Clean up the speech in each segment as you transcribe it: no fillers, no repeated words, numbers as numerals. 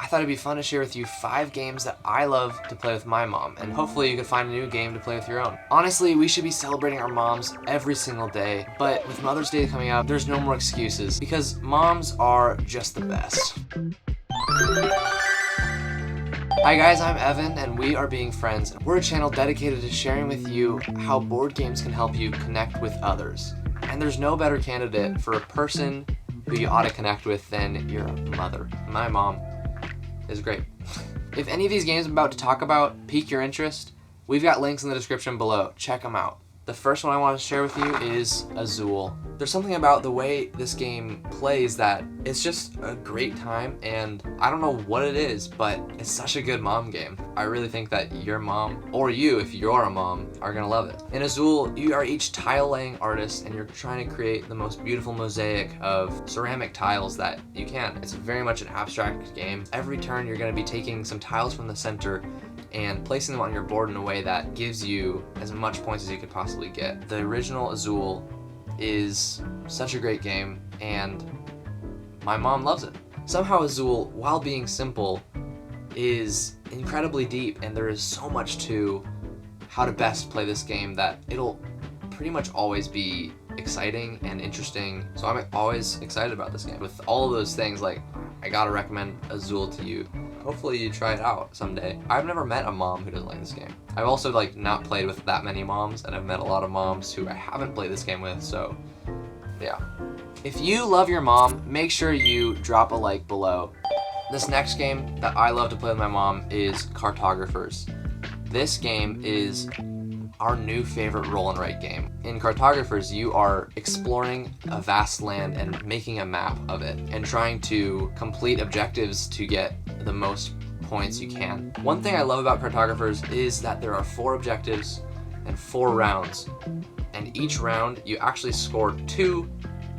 thought it'd be fun to share with you 5 games that I love to play with my mom, and hopefully you can find a new game to play with your own. Honestly, we should be celebrating our moms every single day, but with Mother's Day coming up, there's no more excuses, because moms are just the best. Hi guys, I'm Evan, and we are Being Friends. We're a channel dedicated to sharing with you how board games can help you connect with others. And there's no better candidate for a person who you ought to connect with than your mother. My mom is great. If any of these games I'm about to talk about pique your interest, we've got links in the description below. Check them out. The first one I want to share with you is Azul. There's something about the way this game plays that it's just a great time, and I don't know what it is, but it's such a good mom game. I really think that your mom, or you if you're a mom, are gonna love it. In Azul, you are each tile laying artist, and you're trying to create the most beautiful mosaic of ceramic tiles that you can. It's very much an abstract game. Every turn you're gonna be taking some tiles from the center and placing them on your board in a way that gives you as much points as you could possibly get. The original Azul is such a great game, and my mom loves it. Somehow Azul, while being simple, is incredibly deep, and there is so much to how to best play this game that it'll pretty much always be exciting and interesting. So I'm always excited about this game. With all of those things, like, I gotta recommend Azul to you. Hopefully you try it out someday. I've never met a mom who doesn't like this game. I've also not played with that many moms, and I've met a lot of moms who I haven't played this game with, so yeah. If you love your mom, make sure you drop a like below. This next game that I love to play with my mom is Cartographers. This game is our new favorite roll and write game. In Cartographers, you are exploring a vast land and making a map of it and trying to complete objectives to get the most points you can. One thing I love about Cartographers is that there are 4 objectives and 4 rounds, and each round you actually score 2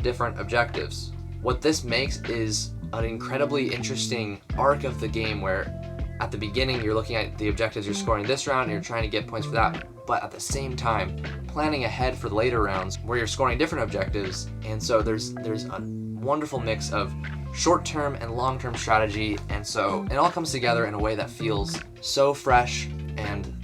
different objectives. What this makes is an incredibly interesting arc of the game where at the beginning you're looking at the objectives you're scoring this round and you're trying to get points for that, but at the same time planning ahead for the later rounds where you're scoring different objectives. And so there's a wonderful mix of short-term and long-term strategy, and so it all comes together in a way that feels so fresh and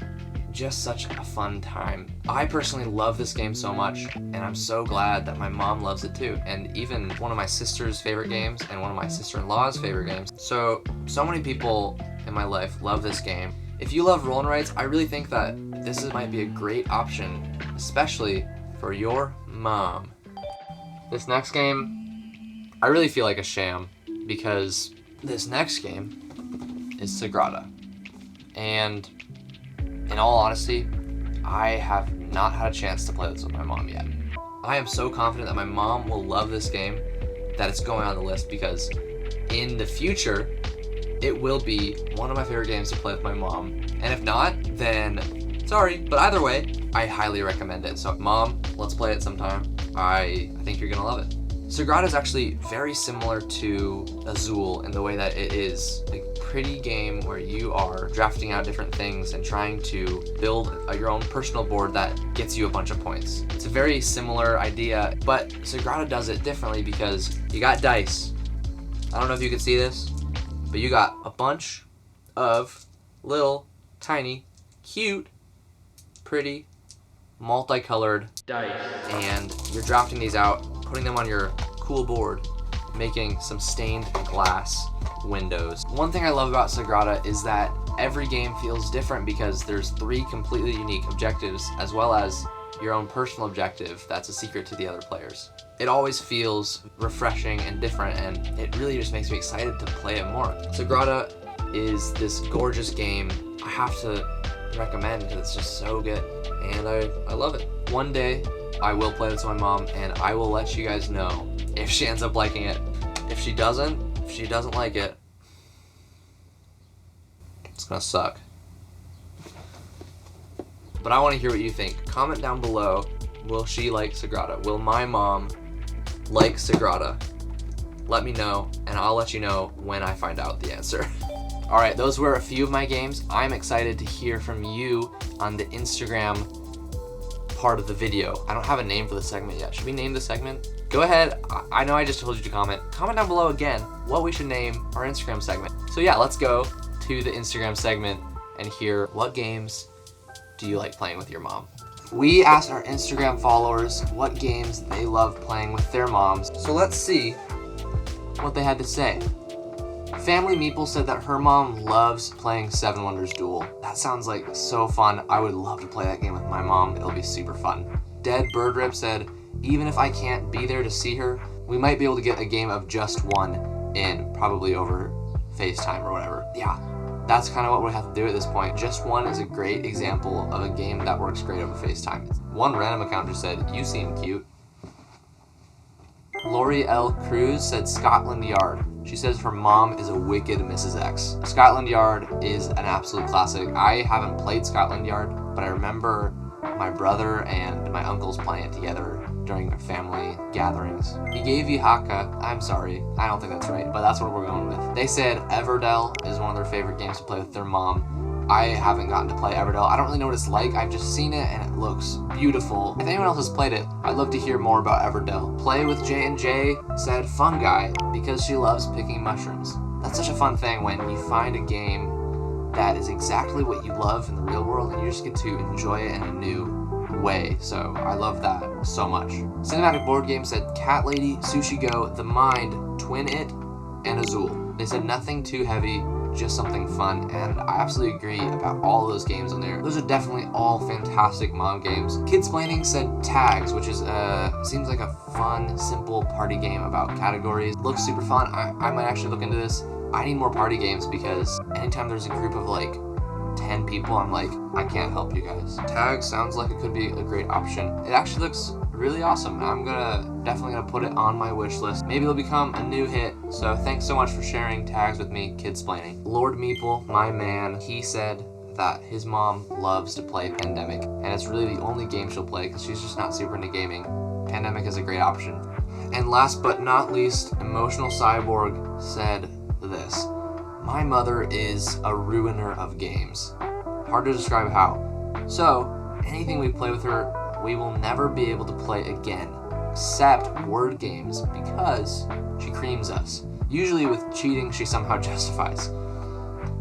just such a fun time. I personally love this game so much, and I'm so glad that my mom loves it too, and even one of my sister's favorite games and one of my sister-in-law's favorite games. So many people in my life love this game. If you love roll and writes, I really think that this might be a great option, especially for your mom. This next game, I really feel like a sham, because this next game is Sagrada. And in all honesty, I have not had a chance to play this with my mom yet. I am so confident that my mom will love this game that it's going on the list, because in the future, it will be one of my favorite games to play with my mom. And if not, then sorry, but either way, I highly recommend it. So Mom, let's play it sometime. I think you're gonna love it. Sagrada is actually very similar to Azul in the way that it is a pretty game where you are drafting out different things and trying to build your own personal board that gets you a bunch of points. It's a very similar idea, but Sagrada does it differently because you got dice. I don't know if you can see this, but you got a bunch of little, tiny, cute, pretty, multicolored dice, and you're drafting these out, putting them on your cool board, making some stained glass windows. One thing I love about Sagrada is that every game feels different because there's 3 completely unique objectives, as well as your own personal objective that's a secret to the other players. It always feels refreshing and different, and it really just makes me excited to play it more. Sagrada is this gorgeous game I have to recommend because it's just so good, and I love it. One day I will play this with my mom, and I will let you guys know if she ends up liking it. If she doesn't like it, it's gonna suck. But I want to hear what you think. Comment down below, will she like Sagrada? Will my mom like Sagrada? Let me know, and I'll let you know when I find out the answer. Alright, those were a few of my games. I'm excited to hear from you on the Instagram part of the video. I don't have a name for the segment yet. Should we name the segment? Go ahead. I know I just told you to comment. Comment down below again what we should name our Instagram segment. So yeah, let's go to the Instagram segment and hear what games do you like playing with your mom. We asked our Instagram followers what games they love playing with their moms. So let's see what they had to say. Family Meeple said that her mom loves playing Seven Wonders Duel. That sounds like so fun. I would love to play that game with my mom. It'll be super fun. Dead Bird Rip said, even if I can't be there to see her, we might be able to get a game of Just One in, probably over FaceTime or whatever. Yeah, that's kind of what we have to do at this point. Just One is a great example of a game that works great over FaceTime. One random account just said, you seem cute. Lori L. Cruz said Scotland Yard. She says her mom is a wicked Mrs. X. Scotland Yard is an absolute classic. I haven't played Scotland Yard, but I remember my brother and my uncles playing it together during their family gatherings. He gave you Haka. I'm sorry, I don't think that's right, but that's what we're going with. They said Everdell is one of their favorite games to play with their mom. I haven't gotten to play Everdell. I don't really know what it's like. I've just seen it and it looks beautiful. If anyone else has played it, I'd love to hear more about Everdell. Play with J&J said Fungi because she loves picking mushrooms. That's such a fun thing when you find a game that is exactly what you love in the real world and you just get to enjoy it in a new way. So I love that so much. Cinematic Board Game said Cat Lady, Sushi Go, The Mind, Twin It, and Azul. They said nothing too heavy, just something fun, and I absolutely agree about all those games in there. Those are definitely all fantastic mom games. Kidsplaining said Tags, which is seems like a fun, simple party game about categories. Looks super fun. I might actually look into this. I need more party games because anytime there's a group of like 10 people, I'm like, I can't help you guys. Tags sounds like it could be a great option. It actually looks really awesome. I'm definitely gonna put it on my wish list. Maybe it'll become a new hit. So thanks so much for sharing Tags with me, Kidsplaining. Lord Meeple, my man, he said that his mom loves to play Pandemic, and it's really the only game she'll play because she's just not super into gaming. Pandemic is a great option. And last but not least, Emotional Cyborg said this. My mother is a ruiner of games. Hard to describe how. So, anything we play with her, we will never be able to play again, except word games, because she creams us. Usually with cheating, she somehow justifies.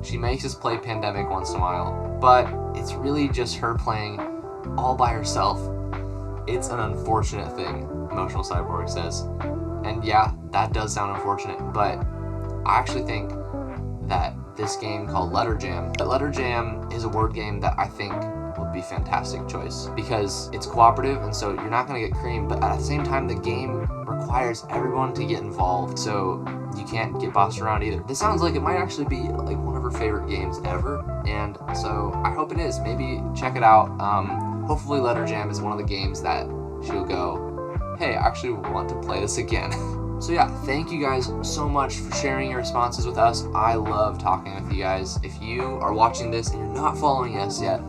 She makes us play Pandemic once in a while, but it's really just her playing all by herself. It's an unfortunate thing, Emotional Cyborg says. And yeah, that does sound unfortunate, but I actually think that this game called Letter Jam is a word game that I think would be a fantastic choice because it's cooperative, and so you're not going to get creamed, but at the same time the game requires everyone to get involved, so you can't get bossed around either. This sounds like it might actually be like one of her favorite games ever, and so I hope it is. Maybe check it out. Hopefully Letter Jam is one of the games that she'll go, hey, I actually want to play this again. So yeah, thank you guys so much for sharing your responses with us. I love talking with you guys. If you are watching this and you're not following us yet,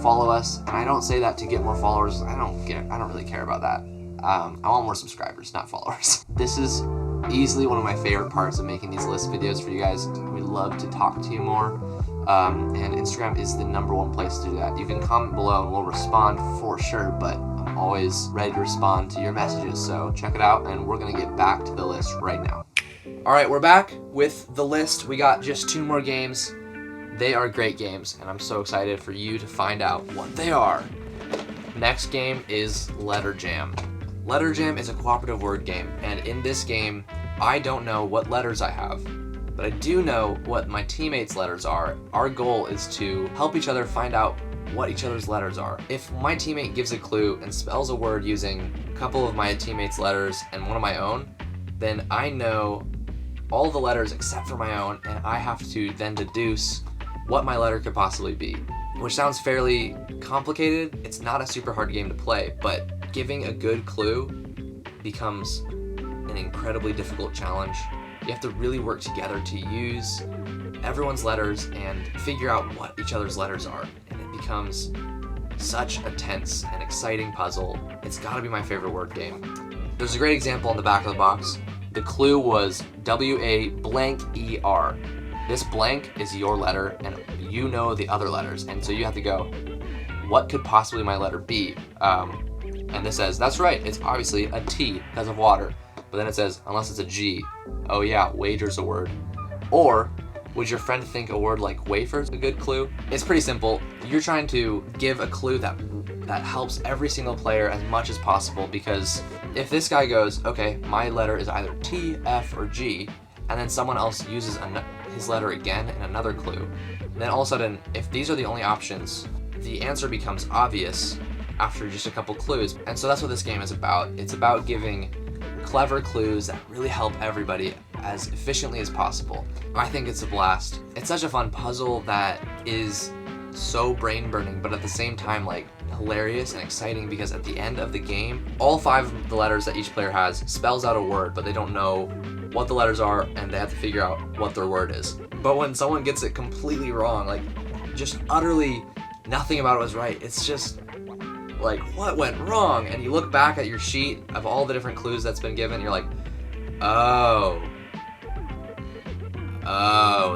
follow us. And I don't say that to get more followers. I don't really care about that. I want more subscribers, not followers. This is easily one of my favorite parts of making these list videos for you guys. We love to talk to you more. And Instagram is the #1 place to do that. You can comment below and we'll respond for sure, but I'm always ready to respond to your messages, so check it out, and we're gonna get back to the list right now. All right, we're back with the list. We got just 2 more games. They are great games, and I'm so excited for you to find out what they are. Next game is Letter Jam. Letter Jam is a cooperative word game, and in this game, I don't know what letters I have, but I do know what my teammates' letters are. Our goal is to help each other find out what each other's letters are. If my teammate gives a clue and spells a word using a couple of my teammates' letters and one of my own, then I know all the letters except for my own, and I have to then deduce what my letter could possibly be, which sounds fairly complicated. It's not a super hard game to play, but giving a good clue becomes an incredibly difficult challenge. You have to really work together to use everyone's letters and figure out what each other's letters are, and it becomes such a tense and exciting puzzle. It's gotta be my favorite word game. There's a great example on the back of the box. The clue was W-A-blank-E-R. This blank is your letter, and you know the other letters, and so you have to go what could possibly my letter be? And this says, that's right, it's obviously a T because of water. But then it says, unless it's a G. Oh yeah, wager's a word. Or, would your friend think a word like wafer's a good clue? It's pretty simple. You're trying to give a clue that helps every single player as much as possible, because if this guy goes, okay, my letter is either T, F, or G, and then someone else uses his letter again in another clue, then all of a sudden, if these are the only options, the answer becomes obvious after just a couple clues. And so that's what this game is about. It's about giving clever clues that really help everybody as efficiently as possible. I think it's a blast. It's such a fun puzzle that is so brain burning, but at the same time like hilarious and exciting, because at the end of the game, all 5 of the letters that each player has spells out a word, but they don't know what the letters are, and they have to figure out what their word is. But when someone gets it completely wrong, like just utterly nothing about it was right, it's just like, what went wrong? And you look back at your sheet of all the different clues that's been given, you're like, oh,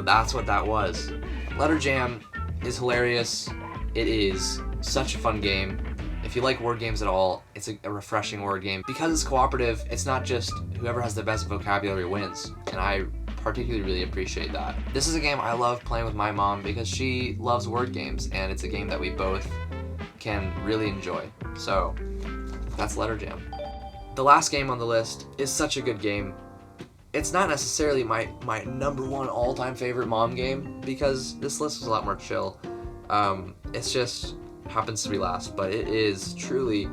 that's what that was. Letter Jam is hilarious. It is such a fun game. If you like word games at all, it's a refreshing word game. Because it's cooperative, it's not just whoever has the best vocabulary wins, and I particularly really appreciate that. This is a game I love playing with my mom because she loves word games, and it's a game that we both can really enjoy. So that's Letter Jam. The last game on the list is such a good game. It's not necessarily my number 1 all-time favorite mom game, because this list is a lot more chill. It's just happens to be last, but it is truly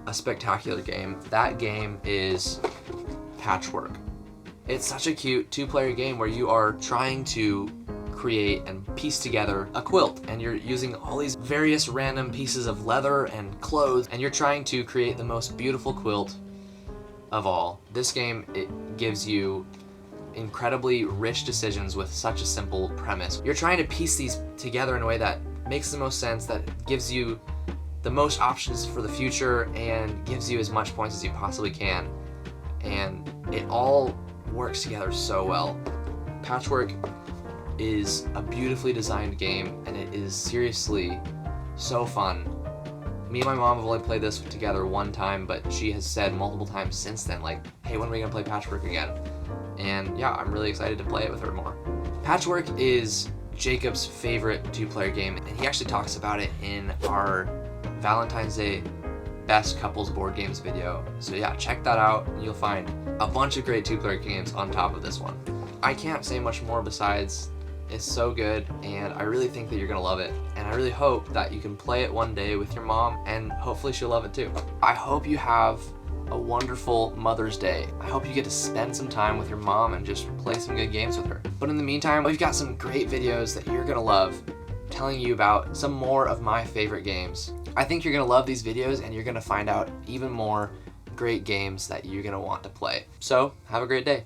a spectacular game. That game is Patchwork. It's such a cute 2-player game where you are trying to create and piece together a quilt, and you're using all these various random pieces of leather and clothes, and you're trying to create the most beautiful quilt of all. This game, it gives you incredibly rich decisions with such a simple premise. You're trying to piece these together in a way that makes the most sense, that gives you the most options for the future, and gives you as much points as you possibly can. And it all works together so well. Patchwork is a beautifully designed game, and it is seriously so fun. Me and my mom have only played this together one time, but she has said multiple times since then, like, hey, when are we gonna play Patchwork again? And yeah, I'm really excited to play it with her more. Patchwork is Jacob's favorite 2-player game, and he actually talks about it in our Valentine's Day Best Couples Board Games video. So yeah, check that out, and you'll find a bunch of great 2-player games on top of this one. I can't say much more besides it's so good, and I really think that you're gonna love it, and I really hope that you can play it one day with your mom, and hopefully she'll love it too. I hope you have a wonderful Mother's Day. I hope you get to spend some time with your mom and just play some good games with her. But in the meantime, we've got some great videos that you're gonna love, telling you about some more of my favorite games. I think you're gonna love these videos, and you're gonna find out even more great games that you're gonna want to play. So, have a great day.